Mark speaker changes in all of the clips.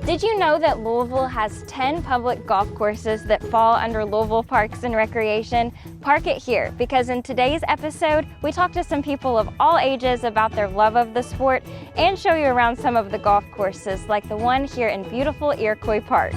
Speaker 1: Did you know that Louisville has 10 public golf courses that fall under Louisville Parks and Recreation? Park it here, because in today's episode, we talk to some people of all ages about their love of the sport and show you around some of the golf courses, like the one here in beautiful Iroquois Park.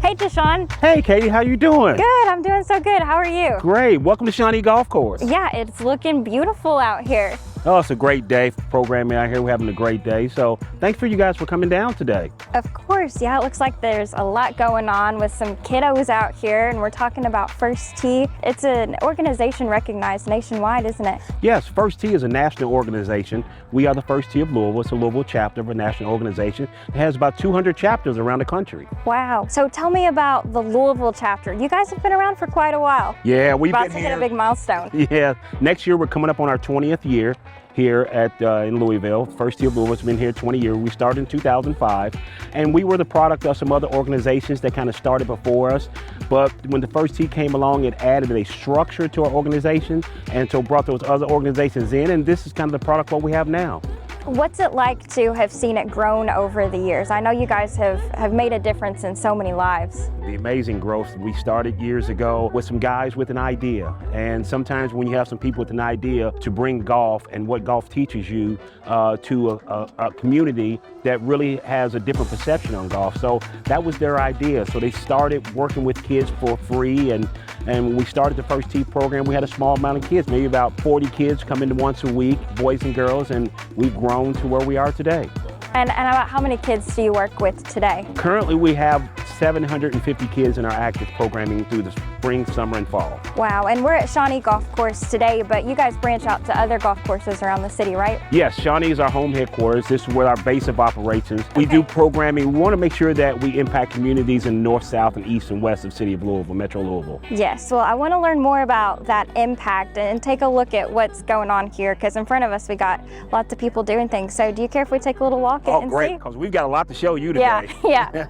Speaker 1: Hey, Deshaun.
Speaker 2: Hey, Katie, how you doing?
Speaker 1: Good, I'm doing so good. How are you?
Speaker 2: Great. Welcome to Shawnee Golf Course.
Speaker 1: Yeah, it's looking beautiful out here.
Speaker 2: Oh, it's a great day for programming out here. We're having a great day. So thanks for you guys for coming down today.
Speaker 1: Of course, yeah, it looks like there's a lot going on with some kiddos out here, and we're talking about First Tee. It's an organization recognized nationwide, isn't it?
Speaker 2: Yes, First Tee is a national organization. We are the First Tee of Louisville. It's a Louisville chapter of a national organization. It has about 200 chapters around the country.
Speaker 1: Wow. So tell me about the Louisville chapter. You guys have been around for quite a while.
Speaker 2: Yeah, we've
Speaker 1: about
Speaker 2: been
Speaker 1: to
Speaker 2: here.
Speaker 1: hit a big milestone.
Speaker 2: Yeah, next year we're coming up on our 20th year here at in Louisville. First Tee of Louisville's been here 20 years. We started in 2005, and we were the product of some other organizations that kind of started before us. But when the First Tee came along, it added a structure to our organization, and so brought those other organizations in, and this is kind of the product what we have now.
Speaker 1: What's it like to have seen it grown over the years? I know you guys have made a difference in so many lives.
Speaker 2: The amazing growth. We started years ago with some guys with an idea, and sometimes when you have some people with an idea to bring golf and what golf teaches you to a community that really has a different perception on golf. So that was their idea. So they started working with kids for free, and when we started the First Tee program, we had a small amount of kids, maybe about 40 kids come in once a week, boys and girls, and we've grown to where we are today.
Speaker 1: And about how many kids do you work with today?
Speaker 2: Currently we have 750 kids in our active programming through the spring, summer, and fall.
Speaker 1: Wow, and we're at Shawnee Golf Course today, but you guys branch out to other golf courses around the city, right?
Speaker 2: Yes, Shawnee is our home headquarters. This is where our base of operations. We do programming. We want to make sure that we impact communities in north, south, and east and west of the city of Louisville, Metro Louisville.
Speaker 1: Yes, well, I want to learn more about that impact and take a look at what's going on here, because in front of us we got lots of people doing things. So do you care if we take a little walk and
Speaker 2: great,
Speaker 1: see?
Speaker 2: because we've got a lot to show you today.
Speaker 1: Yeah.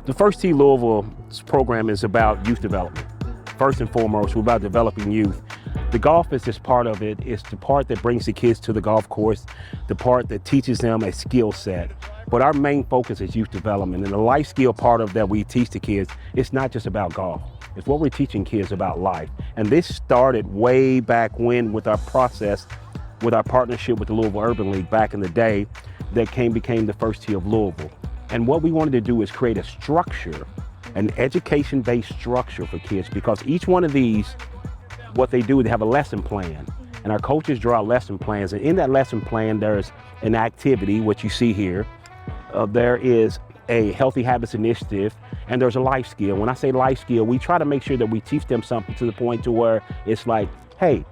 Speaker 2: The First Tee Louisville's program is about youth development. First and foremost, we're about developing youth. The golf is just part of it. It's the part that brings the kids to the golf course, the part that teaches them a skill set. But our main focus is youth development, and the life skill part of that we teach the kids, it's not just about golf. It's what we're teaching kids about life. And this started way back when with our process, with our partnership with the Louisville Urban League back in the day that became the First Tee of Louisville. And what we wanted to do is create a structure, an education-based structure for kids, because each one of these, what they do, they have a lesson plan. And our coaches draw lesson plans, and in that lesson plan, there's an activity, which you see here. There is a healthy habits initiative, and there's a life skill. When I say life skill, we try to make sure that we teach them something to the point to where it's like, hey,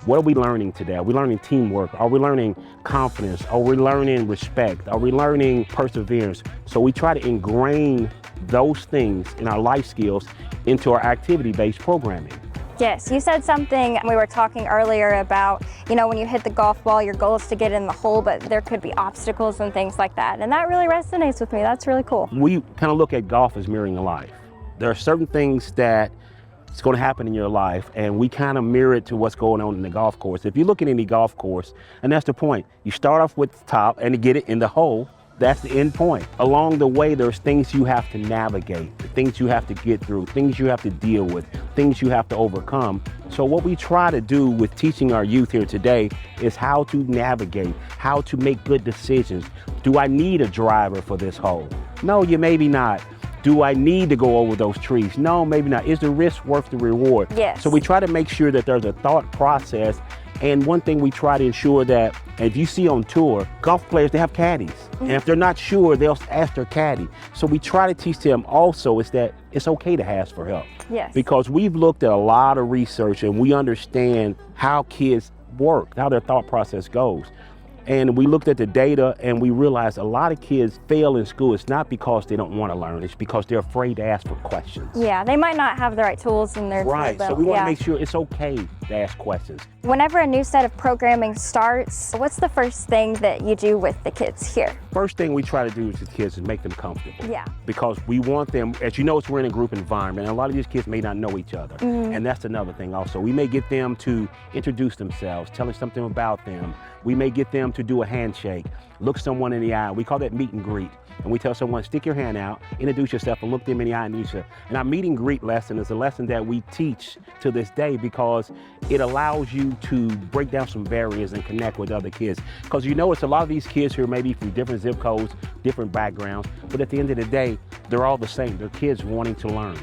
Speaker 2: what are we learning today? Are we learning teamwork? Are we learning confidence? Are we learning respect? Are we learning perseverance? So we try to ingrain those things in our life skills into our activity-based programming.
Speaker 1: Yes, you said something, we were talking earlier about, you know, when you hit the golf ball, your goal is to get in the hole, but there could be obstacles and things like that. And that really resonates with me. That's really cool.
Speaker 2: We kind of look at golf as mirroring a life. There are certain things that it's going to happen in your life, and we kind of mirror it to what's going on in the golf course. If you look at any golf course, and that's the point, you start off with the top and to get it in the hole, that's the end point. Along the way, there's things you have to navigate, things you have to get through, things you have to deal with, things you have to overcome. So what we try to do with teaching our youth here today is how to navigate, how to make good decisions. Do I need a driver for this hole? No, you maybe not. Do I need to go over those trees? No, maybe not. Is the risk worth the reward?
Speaker 1: Yes.
Speaker 2: So we try to make sure that there's a thought process. And one thing we try to ensure that, if you see on tour, golf players, they have caddies. And if they're not sure, they'll ask their caddy. So we try to teach them also is that it's okay to ask for help.
Speaker 1: Yes.
Speaker 2: Because we've looked at a lot of research and we understand how kids work, how their thought process goes. And we looked at the data and we realized a lot of kids fail in school. It's not because they don't want to learn, it's because they're afraid to ask for questions.
Speaker 1: Yeah, they might not have the right tools in their
Speaker 2: Right,
Speaker 1: tool belt.
Speaker 2: so we want to
Speaker 1: Yeah.
Speaker 2: make sure it's okay to ask questions.
Speaker 1: Whenever a new set of programming starts, what's the first thing that you do with the kids here?
Speaker 2: First thing we try to do with the kids is make them comfortable.
Speaker 1: Yeah.
Speaker 2: Because we want them, as you know, we're in a group environment, and a lot of these kids may not know each other. And that's another thing also. We may get them to introduce themselves, tell us something about them. We may get them to do a handshake, look someone in the eye. We call that meet and greet. And we tell someone, stick your hand out, introduce yourself, and look them in the eye and introduce yourself. And our meet and greet lesson is a lesson that we teach to this day because it allows you to break down some barriers and connect with other kids. Because you know, it's a lot of these kids who are maybe from different zip codes, different backgrounds, but at the end of the day, they're all the same. They're kids wanting to learn.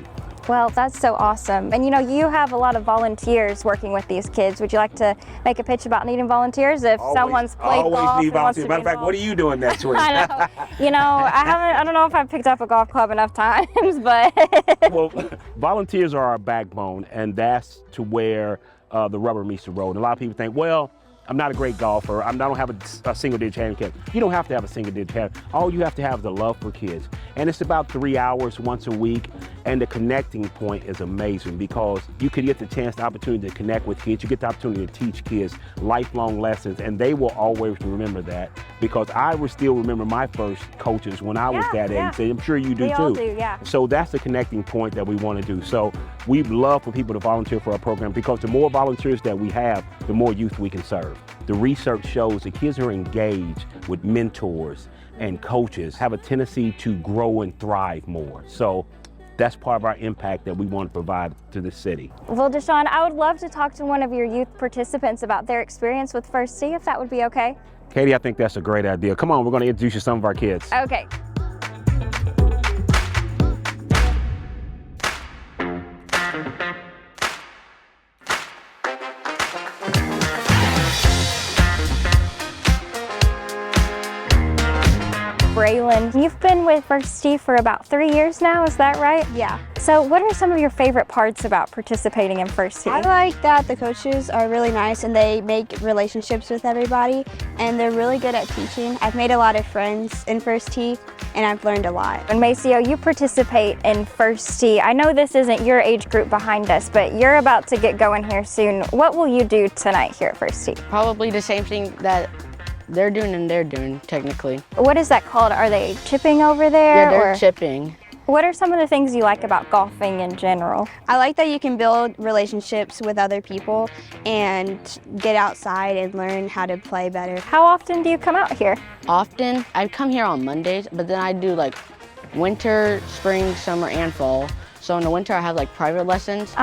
Speaker 1: Well, that's so awesome. And you know, you have a lot of volunteers working with these kids. Would you like to make a pitch about needing volunteers if someone's played golf?
Speaker 2: Always need
Speaker 1: and wants to
Speaker 2: volunteers. Matter of fact, what are you doing next week?
Speaker 1: I know. You know, I don't know if I've picked up a golf club enough times, but.
Speaker 2: Well, volunteers are our backbone, and that's to where the rubber meets the road. And a lot of people think, well, I'm not a great golfer. I don't have a single-digit handicap. You don't have to have a single-digit handicap. All you have to have is the love for kids. And it's about 3 hours once a week. And the connecting point is amazing because you could get the chance, the opportunity to connect with kids. You get the opportunity to teach kids lifelong lessons, and they will always remember that because I will still remember my first coaches when I was that age. So I'm sure you do
Speaker 1: we
Speaker 2: too.
Speaker 1: All do, yeah.
Speaker 2: So that's the connecting point that we want to do. So we'd love for people to volunteer for our program because the more volunteers that we have, the more youth we can serve. The research shows that kids who are engaged with mentors and coaches have a tendency to grow and thrive more. So that's part of our impact that we want to provide to the city.
Speaker 1: Well, Deshaun, I would love to talk to one of your youth participants about their experience with First Tee, if that would be okay.
Speaker 2: Katie, I think that's a great idea. Come on, we're going to introduce you to some of our kids.
Speaker 1: Okay. Braylon, you've been with First Tee for about 3 years now, is that right?
Speaker 3: Yeah.
Speaker 1: So what are some of your favorite parts about participating in First Tee?
Speaker 3: I like that the coaches are really nice and they make relationships with everybody and they're really good at teaching. I've made a lot of friends in First Tee and I've learned a lot.
Speaker 1: And Maceo, you participate in First Tee. I know this isn't your age group behind us, but you're about to get going here soon. What will you do tonight here at First Tee?
Speaker 4: Probably the same thing that they're doing technically.
Speaker 1: What is that called? Are they chipping over there?
Speaker 4: Yeah, they're
Speaker 1: or
Speaker 4: chipping.
Speaker 1: What are some of the things you like about golfing in general?
Speaker 3: I like that you can build relationships with other people and get outside and learn how to play better.
Speaker 1: How often do you come out here?
Speaker 4: Often, I come here on Mondays, but then I do like winter, spring, summer, and fall. So in the winter, I have like private lessons.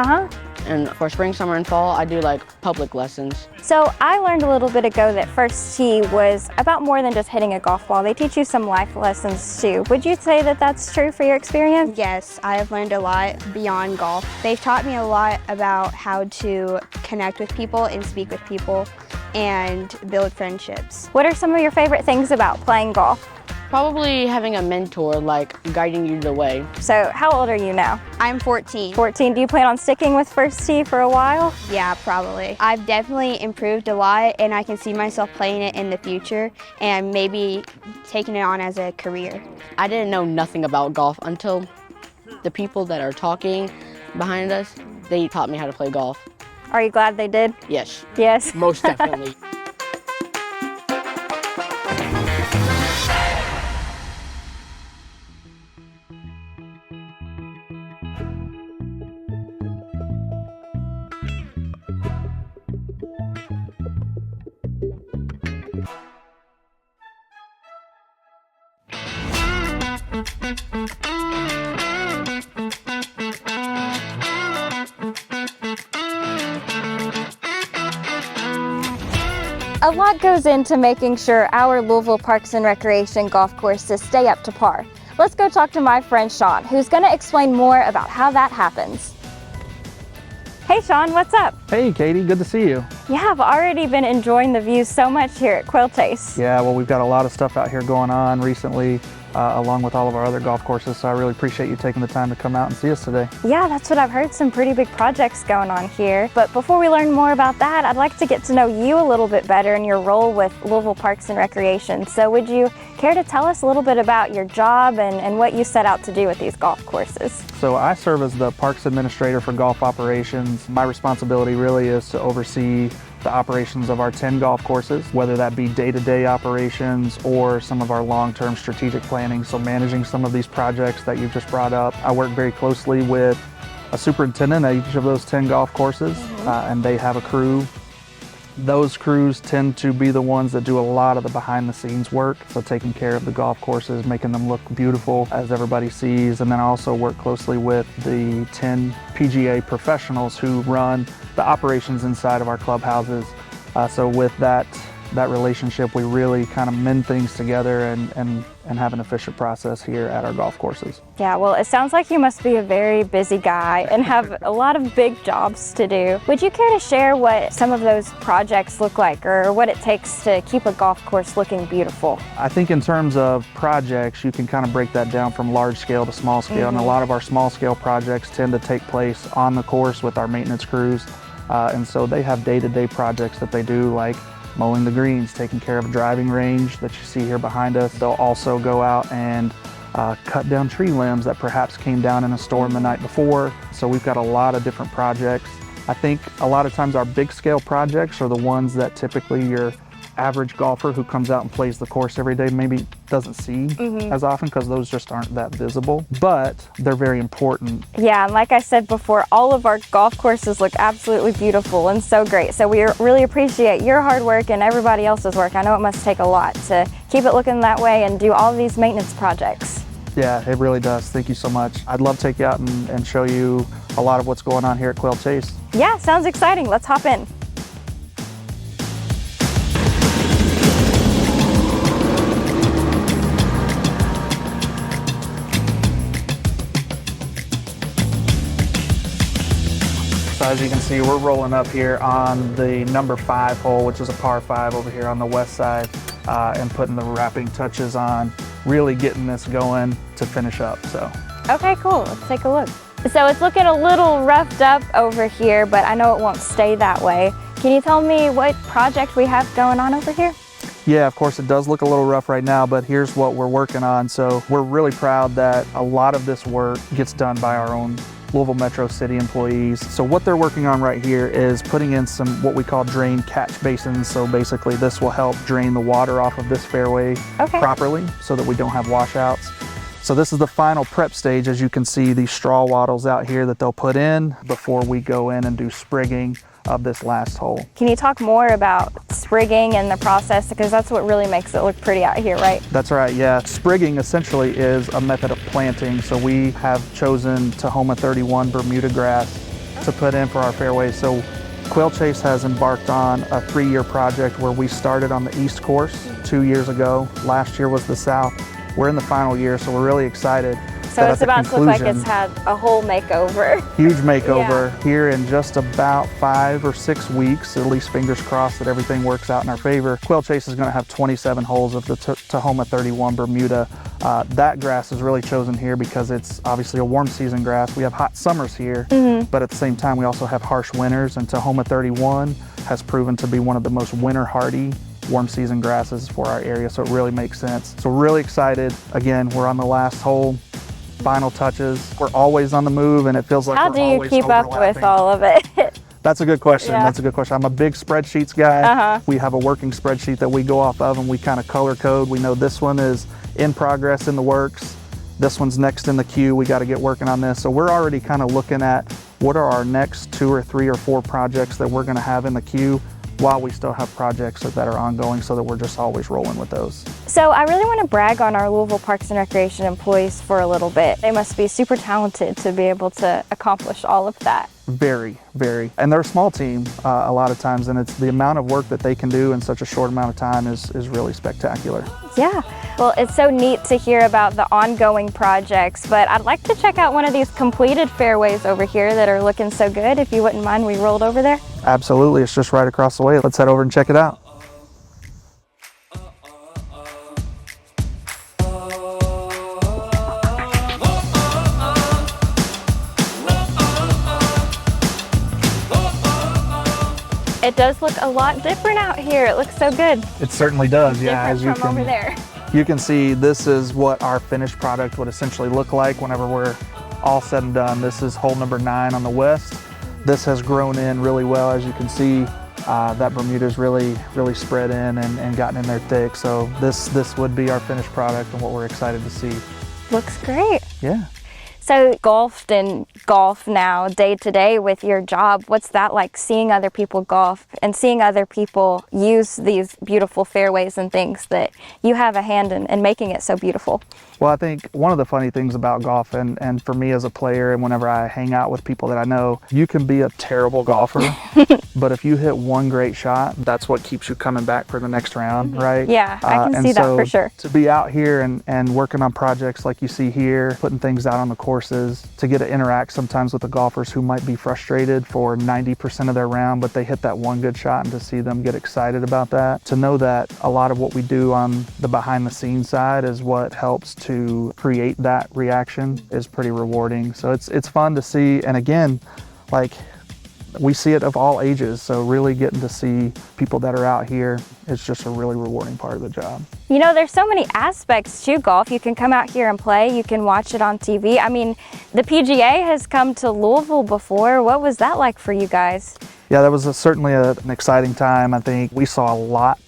Speaker 4: And for spring, summer, and fall, I do like public lessons.
Speaker 1: So I learned a little bit ago that First Tee was about more than just hitting a golf ball. They teach you some life lessons too. Would you say that that's true for your experience?
Speaker 3: Yes, I have learned a lot beyond golf. They've taught me a lot about how to connect with people and speak with people and build friendships.
Speaker 1: What are some of your favorite things about playing golf?
Speaker 4: Probably having a mentor like guiding you the way.
Speaker 1: So how old are you now?
Speaker 3: I'm 14.
Speaker 1: 14. Do you plan on sticking with First Tee for a while?
Speaker 3: Yeah, probably. I've definitely improved a lot and I can see myself playing it in the future and maybe taking it on as a career.
Speaker 4: I didn't know nothing about golf until the people that are talking behind us, they taught me how to play golf.
Speaker 1: Are you glad they did?
Speaker 4: Yes.
Speaker 1: Yes.
Speaker 4: Most definitely.
Speaker 1: A lot goes into making sure our Louisville Parks and Recreation golf courses stay up to par. Let's go talk to my friend Sean, who's going to explain more about how that happens. Hey Sean, what's up?
Speaker 5: Hey Katie, good to see you.
Speaker 1: Yeah, I've already been enjoying the views so much here at Quill Chase.
Speaker 5: Yeah, well, we've got a lot of stuff out here going on recently, along with all of our other golf courses, so I really appreciate you taking the time to come out and see us today.
Speaker 1: Yeah, that's what I've heard, some pretty big projects going on here. But before we learn more about that, I'd like to get to know you a little bit better in your role with Louisville Parks and Recreation. So would you care to tell us a little bit about your job and what you set out to do with these golf courses?
Speaker 5: So I serve as the Parks Administrator for golf operations. My responsibility really is to oversee the operations of our 10 golf courses, whether that be day-to-day operations or some of our long-term strategic planning. So managing some of these projects that you've just brought up. I work very closely with a superintendent at each of those 10 golf courses, and they have a crew. Those crews tend to be the ones that do a lot of the behind-the-scenes work, so taking care of the golf courses, making them look beautiful as everybody sees, and then I also work closely with the 10 PGA professionals who run the operations inside of our clubhouses. So with that relationship, we really kind of mend things together and have an efficient process here at our golf courses.
Speaker 1: Yeah, well, it sounds like you must be a very busy guy and have a lot of big jobs to do. Would you care to share what some of those projects look like or what it takes to keep a golf course looking beautiful?
Speaker 5: I think in terms of projects, you can kind of break that down from large scale to small scale, and a lot of our small scale projects tend to take place on the course with our maintenance crews. And so they have day-to-day projects that they do, like mowing the greens, taking care of a driving range that you see here behind us. They'll also go out and cut down tree limbs that perhaps came down in a storm the night before. So we've got a lot of different projects. I think a lot of times our big scale projects are the ones that typically your average golfer who comes out and plays the course every day maybe doesn't see as often, because those just aren't that visible, but they're very important.
Speaker 1: Yeah, and like I said before, all of our golf courses look absolutely beautiful and so great. So we really appreciate your hard work and everybody else's work. I know it must take a lot to keep it looking that way and do all of these maintenance projects.
Speaker 5: Yeah, it really does. Thank you so much. I'd love to take you out and show you a lot of what's going on here at Quill Chase.
Speaker 1: Yeah, sounds exciting. Let's hop in.
Speaker 5: So as you can see, we're rolling up here on the number 5 hole, which is a par 5 over here on the west side, and putting the wrapping touches on, really getting this going to finish up. So.
Speaker 1: Okay, cool. Let's take a look. So it's looking a little roughed up over here, but I know it won't stay that way. Can you tell me what project we have going on over here?
Speaker 5: Yeah, of course it does look a little rough right now, but here's what we're working on. So we're really proud that a lot of this work gets done by our own Louisville Metro City employees. So what they're working on right here is putting in some what we call drain catch basins. So basically this will help drain the water off of this fairway properly so that we don't have washouts. So this is the final prep stage. As you can see, these straw wattles out here that they'll put in before we go in and do sprigging of this last hole.
Speaker 1: Can you talk more about sprigging and the process, because that's what really makes it look pretty out here, right?
Speaker 5: That's right, yeah. Sprigging essentially is a method of planting. So we have chosen Tahoma 31 Bermuda grass to put in for our fairways. So Quill Chase has embarked on a 3-year project where we started on the East course 2 years ago. Last year was the South. We're in the final year, so we're really excited.
Speaker 1: So it's about to look like it's had a whole makeover.
Speaker 5: Huge makeover here in just about 5 or 6 weeks, at least fingers crossed that everything works out in our favor. Quill Chase is going to have 27 holes of the Tahoma 31 Bermuda. That grass is really chosen here because it's obviously a warm season grass. We have hot summers here, but at the same time we also have harsh winters, and Tahoma 31 has proven to be one of the most winter hardy warm season grasses for our area, so it really makes sense. So we're really excited. Again, we're on the last hole. Final touches. We're always on the move, and it feels like
Speaker 1: how
Speaker 5: we're
Speaker 1: do you
Speaker 5: always
Speaker 1: keep up with all of it?
Speaker 5: That's a good question. That's a good question. I'm a big spreadsheets guy. We have a working spreadsheet that we go off of, and we kind of color code. We know this one is in progress, in the works. This one's next in the queue. We got to get working on this. So we're already kind of looking at what are our next 2 or 3 or 4 projects that we're going to have in the queue, while we still have projects that are ongoing, so that we're just always rolling with those.
Speaker 1: So I really want to brag on our Louisville Parks and Recreation employees for a little bit. They must be super talented to be able to accomplish all of that.
Speaker 5: Very, very. And they're a small team a lot of times, and it's the amount of work that they can do in such a short amount of time is really spectacular.
Speaker 1: Yeah. Well, it's so neat to hear about the ongoing projects, but I'd like to check out one of these completed fairways over here that are looking so good. If you wouldn't mind, we rolled over there.
Speaker 5: Absolutely. It's just right across the way. Let's head over and check it out.
Speaker 1: It does look a lot different out here. It looks so good.
Speaker 5: It certainly does, yeah.
Speaker 1: Different from over there.
Speaker 5: You can see this is what our finished product would essentially look like whenever we're all said and done. This is hole number 9 on the west. This has grown in really well. As you can see, that Bermuda's really spread in and gotten in there thick. So this would be our finished product and what we're excited to see.
Speaker 1: Looks great.
Speaker 5: Yeah.
Speaker 1: So golfed and golf now day to day with your job, what's that like, seeing other people golf and seeing other people use these beautiful fairways and things that you have a hand in making it so beautiful?
Speaker 5: Well, I think one of the funny things about golf, and for me as a player, and whenever I hang out with people that I know, you can be a terrible golfer, but if you hit one great shot, that's what keeps you coming back for the next round, right?
Speaker 1: Yeah, I can see that for sure.
Speaker 5: To be out here and working on projects like you see here, putting things out on the courses, to get to interact sometimes with the golfers who might be frustrated for 90% of their round, but they hit that one good shot, and to see them get excited about that, to know that a lot of what we do on the behind the scenes side is what helps to create that reaction is pretty rewarding. So it's fun to see, and again, like, we see it of all ages, so really getting to see people that are out here is just a really rewarding part of the job.
Speaker 1: You know, there's so many aspects to golf. You can come out here and play, you can watch it on TV. I mean, the PGA has come to Louisville before. What was that like for you guys?
Speaker 5: Yeah, that was certainly an exciting time. I think we saw a lot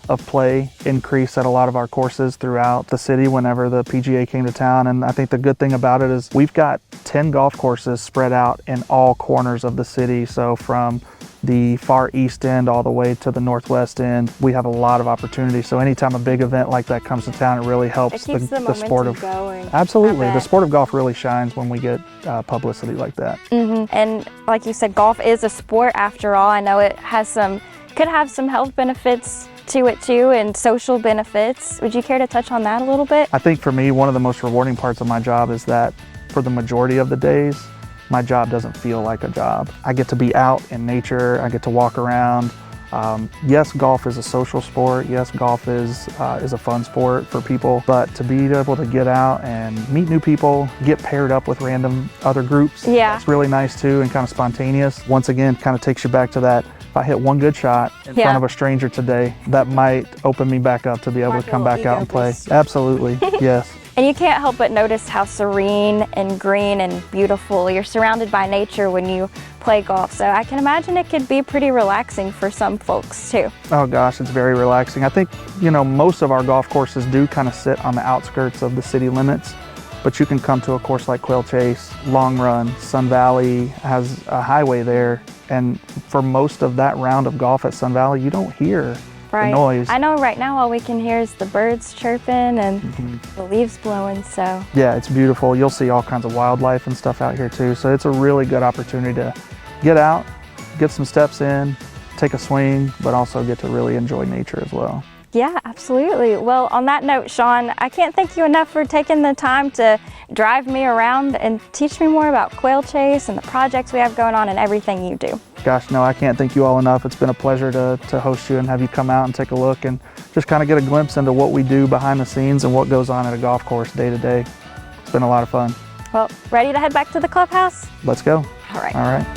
Speaker 5: of play increase at a lot of our courses throughout the city whenever the PGA came to town. And I think the good thing about it is we've got 10 golf courses spread out in all corners of the city. So from the far east end all the way to the northwest end, we have a lot of opportunity. So anytime a big event like that comes to town, it really helps
Speaker 1: the
Speaker 5: sport of
Speaker 1: going.
Speaker 5: Absolutely, the sport of golf really shines when we get publicity like that.
Speaker 1: And like you said, golf is a sport after all. I know it has could have some health benefits to it too, and social benefits. Would you care to touch on that a little bit?
Speaker 5: I think for me, one of the most rewarding parts of my job is that for the majority of the days, my job doesn't feel like a job. I get to be out in nature, I get to walk around. Yes, golf is a social sport. Yes, golf is a fun sport for people, but to be able to get out and meet new people, get paired up with random other groups, that's really nice too, and kind of spontaneous. Once again, kind of takes you back to that, if I hit one good shot in front of a stranger today, that might open me back up to be able to come back out and play. Absolutely, yes.
Speaker 1: And you can't help but notice how serene and green and beautiful you're surrounded by nature when you play golf. So I can imagine it could be pretty relaxing for some folks too.
Speaker 5: Oh gosh, it's very relaxing. I think, you know, most of our golf courses do kind of sit on the outskirts of the city limits, but you can come to a course like Quail Chase, Long Run, Sun Valley has a highway there, and for most of that round of golf at Sun Valley, you don't hear the noise.
Speaker 1: I know right now all we can hear is the birds chirping and the leaves blowing, so.
Speaker 5: Yeah, it's beautiful. You'll see all kinds of wildlife and stuff out here too, so it's a really good opportunity to get out, get some steps in, take a swing, but also get to really enjoy nature as well.
Speaker 1: Yeah, absolutely. Well, on that note, Sean, I can't thank you enough for taking the time to drive me around and teach me more about Quail Chase and the projects we have going on and everything you do.
Speaker 5: Gosh, no, I can't thank you all enough. It's been a pleasure to host you and have you come out and take a look and just kind of get a glimpse into what we do behind the scenes and what goes on at a golf course day to day. It's been a lot of fun.
Speaker 1: Well, ready to head back to the clubhouse?
Speaker 5: Let's go.
Speaker 1: All right.
Speaker 5: All right.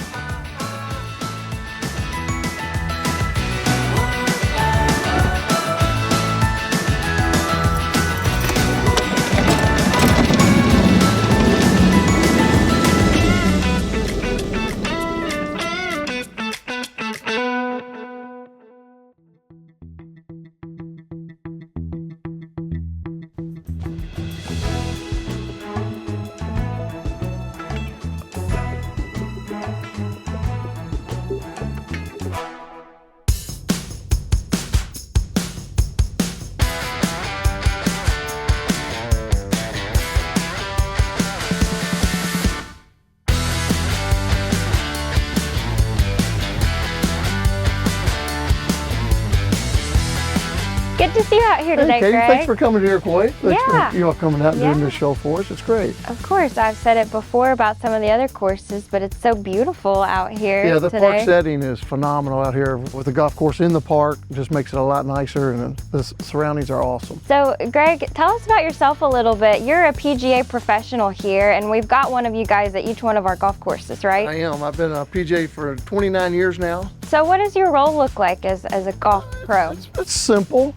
Speaker 1: out here today,
Speaker 6: Hey, Katie,
Speaker 1: Greg.
Speaker 6: thanks for coming to Iroquois. Thanks
Speaker 1: Yeah.
Speaker 6: for you all coming out and doing
Speaker 1: Yeah.
Speaker 6: this show for us. It's great.
Speaker 1: Of course, I've said it before about some of the other courses, but it's so beautiful out here
Speaker 6: Yeah, the
Speaker 1: today.
Speaker 6: park setting is phenomenal out here with the golf course in the park. It just makes it a lot nicer, and the surroundings are awesome.
Speaker 1: So, Greg, tell us about yourself a little bit. You're a PGA professional here, and we've got one of you guys at each one of our golf courses, right?
Speaker 6: I am. I've been a PGA for 29 years now.
Speaker 1: So what does your role look like as a golf pro?
Speaker 6: It's simple.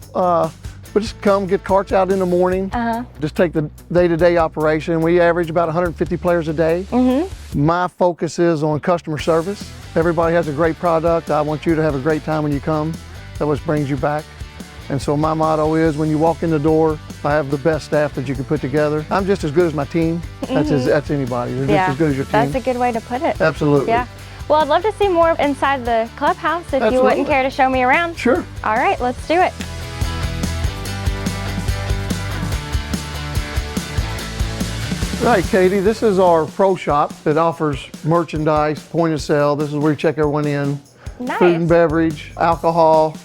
Speaker 6: We just come get carts out in the morning. Just take the day-to-day operation. We average about 150 players a day. My focus is on customer service. Everybody has a great product. I want you to have a great time when you come. That what brings you back. And so my motto is, when you walk in the door, I have the best staff that you can put together. I'm just as good as my team. That's anybody. They're just as good as your team.
Speaker 1: That's a good way to put it.
Speaker 6: Absolutely.
Speaker 1: Yeah. Well, I'd love to see more inside the clubhouse if you wouldn't care to show me around.
Speaker 6: Sure.
Speaker 1: All right, let's do it.
Speaker 6: Right, Katie, this is our pro shop that offers merchandise, point of sale. This is where you check everyone in.
Speaker 1: Nice.
Speaker 6: Food and beverage, alcohol.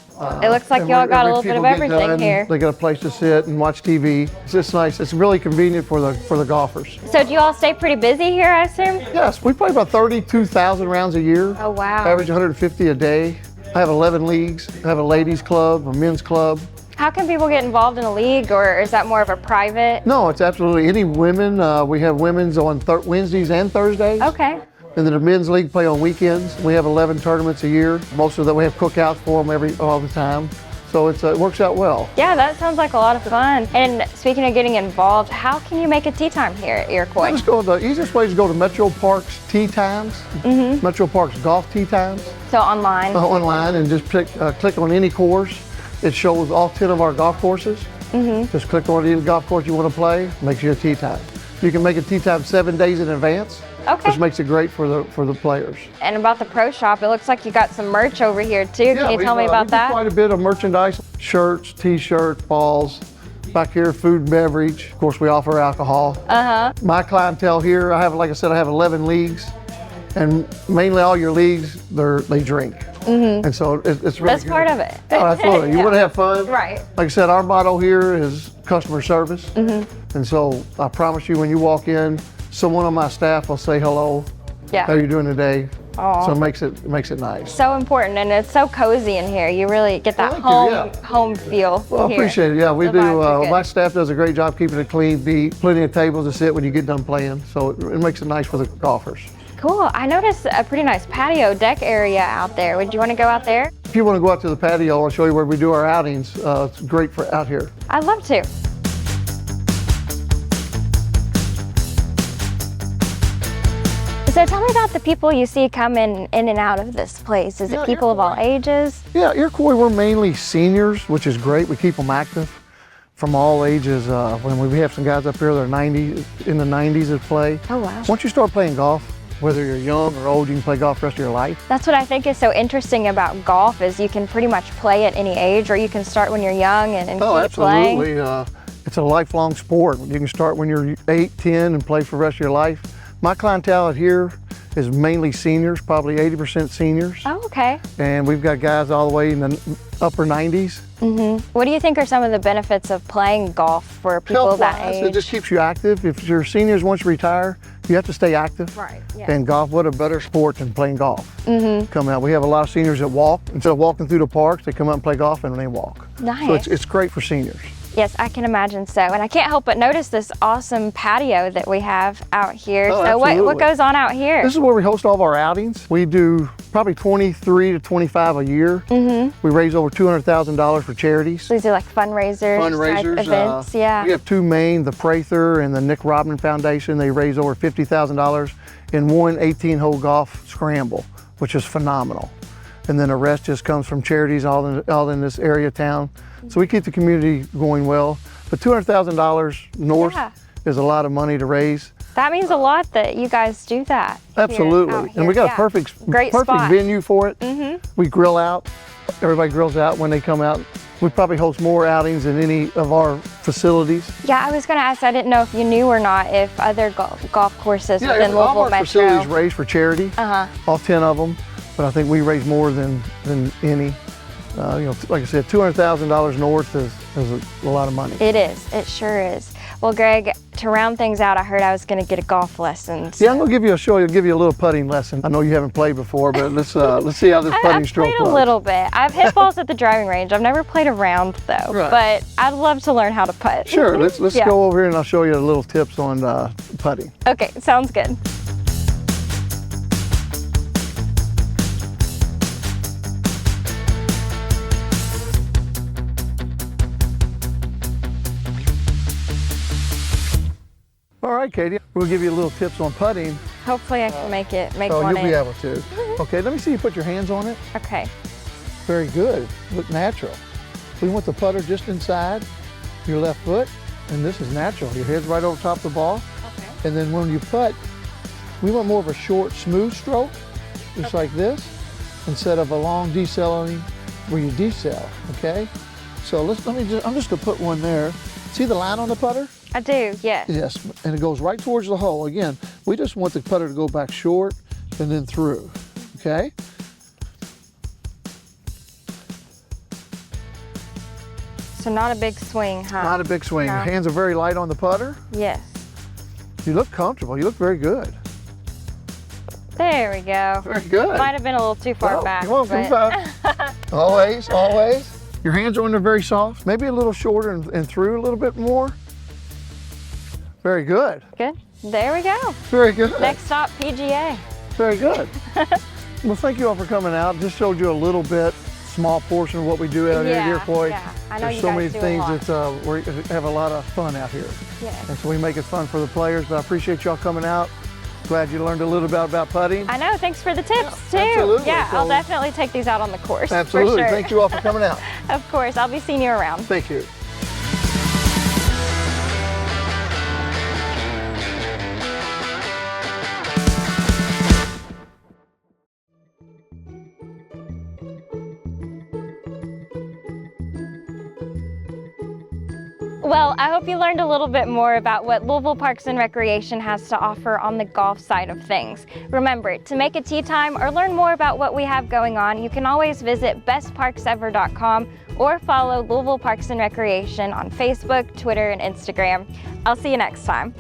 Speaker 1: It looks like
Speaker 6: and
Speaker 1: y'all got a
Speaker 6: when
Speaker 1: little bit
Speaker 6: people
Speaker 1: of
Speaker 6: get
Speaker 1: everything
Speaker 6: done,
Speaker 1: here.
Speaker 6: They got a place to sit and watch TV. It's just nice. It's really convenient for the golfers.
Speaker 1: So do you all stay pretty busy here, I assume?
Speaker 6: Yes, we play about 32,000 rounds a year.
Speaker 1: Oh, wow.
Speaker 6: Average 150 a day. I have 11 leagues. I have a ladies club, a men's club.
Speaker 1: How can people get involved in a league, or is that more of a private?
Speaker 6: No, it's absolutely any women. We have women's on Wednesdays and Thursdays.
Speaker 1: Okay.
Speaker 6: And then the men's league play on weekends. We have 11 tournaments a year. Most of them, we have cookouts for them all the time. So it works out well.
Speaker 1: Yeah, that sounds like a lot of fun. And speaking of getting involved, how can you make a tee time here at Iroquois?
Speaker 6: The easiest way is to go to Metro Parks Tee Times, Metro Parks Golf Tee Times.
Speaker 1: So online?
Speaker 6: Online, and just click on any course. It shows all 10 of our golf courses. Just click on any golf course you want to play, makes you a tee time. You can make a tee time 7 days in advance.
Speaker 1: Okay.
Speaker 6: Which makes it great for the players.
Speaker 1: And about the pro shop, it looks like you got some merch over here too. Can you tell me about that?
Speaker 6: Quite a bit of merchandise, shirts, t-shirts, balls. Back here, food and beverage. Of course, we offer alcohol. My clientele here, like I said, I have 11 leagues, and mainly all your leagues, they drink. And so it's really
Speaker 1: That's
Speaker 6: good.
Speaker 1: part of it.
Speaker 6: Oh, absolutely. You want to have fun.
Speaker 1: Right.
Speaker 6: Like I said, our motto here is customer service. And so I promise you, when you walk in, someone on my staff will say hello.
Speaker 1: Yeah.
Speaker 6: How are you doing today?
Speaker 1: Aw.
Speaker 6: So it makes it nice.
Speaker 1: So important, and it's so cozy in here. You really get that home feel.
Speaker 6: Well, I
Speaker 1: here.
Speaker 6: appreciate it. Yeah, we
Speaker 1: The
Speaker 6: do.
Speaker 1: vibes are good.
Speaker 6: My staff does a great job keeping it clean. Plenty of tables to sit when you get done playing. So it makes it nice for the golfers.
Speaker 1: Cool. I noticed a pretty nice patio deck area out there. Would you want to go out there?
Speaker 6: If you want to go out to the patio, I'll show you where we do our outings. It's great for out here.
Speaker 1: I'd love to. So tell me about the people you see coming in and out of this place. Is it people of all ages?
Speaker 6: Yeah, Iroquois, we're mainly seniors, which is great. We keep them active from all ages. When we have some guys up here that are in the 90s that play.
Speaker 1: Oh, wow.
Speaker 6: Once you start playing golf, whether you're young or old, you can play golf the rest of your life.
Speaker 1: That's what I think is so interesting about golf, is you can pretty much play at any age, or you can start when you're young and keep playing.
Speaker 6: Absolutely. It's a lifelong sport. You can start when you're 8, 10 and play for the rest of your life. My clientele out here is mainly seniors, probably 80% seniors.
Speaker 1: Oh, okay.
Speaker 6: And we've got guys all the way in the upper 90s.
Speaker 1: What do you think are some of the benefits of playing golf for people that
Speaker 6: Health-wise,
Speaker 1: age?
Speaker 6: it just keeps you active. If you're seniors, once you retire, you have to stay active.
Speaker 1: Right, yeah.
Speaker 6: And golf, what a better sport than playing golf. Come out. We have a lot of seniors that walk. Instead of walking through the parks, they come out and play golf and they walk.
Speaker 1: Nice.
Speaker 6: So it's great for seniors.
Speaker 1: Yes, I can imagine so. And I can't help but notice this awesome patio that we have out here.
Speaker 6: Oh,
Speaker 1: so what
Speaker 6: absolutely.
Speaker 1: goes on out here?
Speaker 6: This is where we host all of our outings. We do probably 23 to 25 a year. We raise over $200,000 for charities.
Speaker 1: These are like fundraisers type events, yeah.
Speaker 6: We have two main, the Prather and the Nick Rodman Foundation. They raise over $50,000 in one 18-hole golf scramble, which is phenomenal. And then the rest just comes from charities all in this area of town. So we keep the community going well. But $200,000 north is a lot of money to raise.
Speaker 1: That means a lot that you guys do that.
Speaker 6: Absolutely. And we got a perfect
Speaker 1: spot.
Speaker 6: venue for it. We grill out. Everybody grills out when they come out. We probably host more outings than any of our facilities.
Speaker 1: Yeah, I was going to ask, I didn't know if you knew or not if other golf courses within
Speaker 6: all
Speaker 1: Louisville
Speaker 6: our
Speaker 1: Metro.
Speaker 6: facilities raise for charity, all 10 of them. But I think we raise more than any. Like I said, $200,000 north is is a lot of money.
Speaker 1: It is. It sure is. Well, Greg, to round things out, I heard I was going to get a golf lesson.
Speaker 6: Yeah, I'm going to give you a little putting lesson. I know you haven't played before, but let's see how this putting stroke
Speaker 1: I've played a little bit. I've hit balls at the driving range. I've never played a round though,
Speaker 6: Right.
Speaker 1: but I'd love to learn how to putt.
Speaker 6: Sure, let's
Speaker 1: Yeah.
Speaker 6: go over here and I'll show you the little tips on putting.
Speaker 1: Okay, sounds good.
Speaker 6: All right, Katie, we'll give you a little tips on putting.
Speaker 1: Hopefully I can make
Speaker 6: So
Speaker 1: one
Speaker 6: you'll be
Speaker 1: in.
Speaker 6: able to. Okay, let me see you put your hands on it.
Speaker 1: Okay.
Speaker 6: Very good. Look natural. We want the putter just inside your left foot, and this is natural. Your head's right over top of the ball.
Speaker 1: Okay.
Speaker 6: And then when you putt, we want more of a short, smooth stroke, just like this, instead of a long decelerating where you decel, okay? So I'm just gonna put one there. See the line on the putter?
Speaker 1: I do, yes.
Speaker 6: Yes, and it goes right towards the hole. Again, we just want the putter to go back short and then through, okay?
Speaker 1: So not a big swing, huh?
Speaker 6: Not a big swing.
Speaker 1: No.
Speaker 6: Your hands are very light on the putter.
Speaker 1: Yes.
Speaker 6: You look comfortable. You look very good.
Speaker 1: There we go.
Speaker 6: Very good.
Speaker 1: Might have been a little too far
Speaker 6: Well,
Speaker 1: back.
Speaker 6: come on, come
Speaker 1: but-
Speaker 6: back. Always, always. Your hands are on there very soft. Maybe a little shorter and through a little bit more. Very good.
Speaker 1: Good. There we go.
Speaker 6: Very good.
Speaker 1: Next stop, PGA.
Speaker 6: Very good. Well, thank you all for coming out. Just showed you a little bit, small portion of what we do out here at Deer Point.
Speaker 1: Yeah. I know
Speaker 6: There's
Speaker 1: you
Speaker 6: so
Speaker 1: guys
Speaker 6: many
Speaker 1: do a
Speaker 6: things
Speaker 1: lot.
Speaker 6: that we have a lot of fun out here.
Speaker 1: Yes.
Speaker 6: And so we make it fun for the players, but I appreciate y'all coming out. Glad you learned a little bit about putting.
Speaker 1: I know. Thanks for the tips too.
Speaker 6: absolutely.
Speaker 1: Yeah, I'll
Speaker 6: So-
Speaker 1: definitely take these out on the course.
Speaker 6: Absolutely.
Speaker 1: For sure.
Speaker 6: Thank you all for coming out.
Speaker 1: Of course. I'll be seeing you around.
Speaker 6: Thank you.
Speaker 1: Well, I hope you learned a little bit more about what Louisville Parks and Recreation has to offer on the golf side of things. Remember, to make a tee time or learn more about what we have going on, you can always visit bestparksever.com or follow Louisville Parks and Recreation on Facebook, Twitter, and Instagram. I'll see you next time.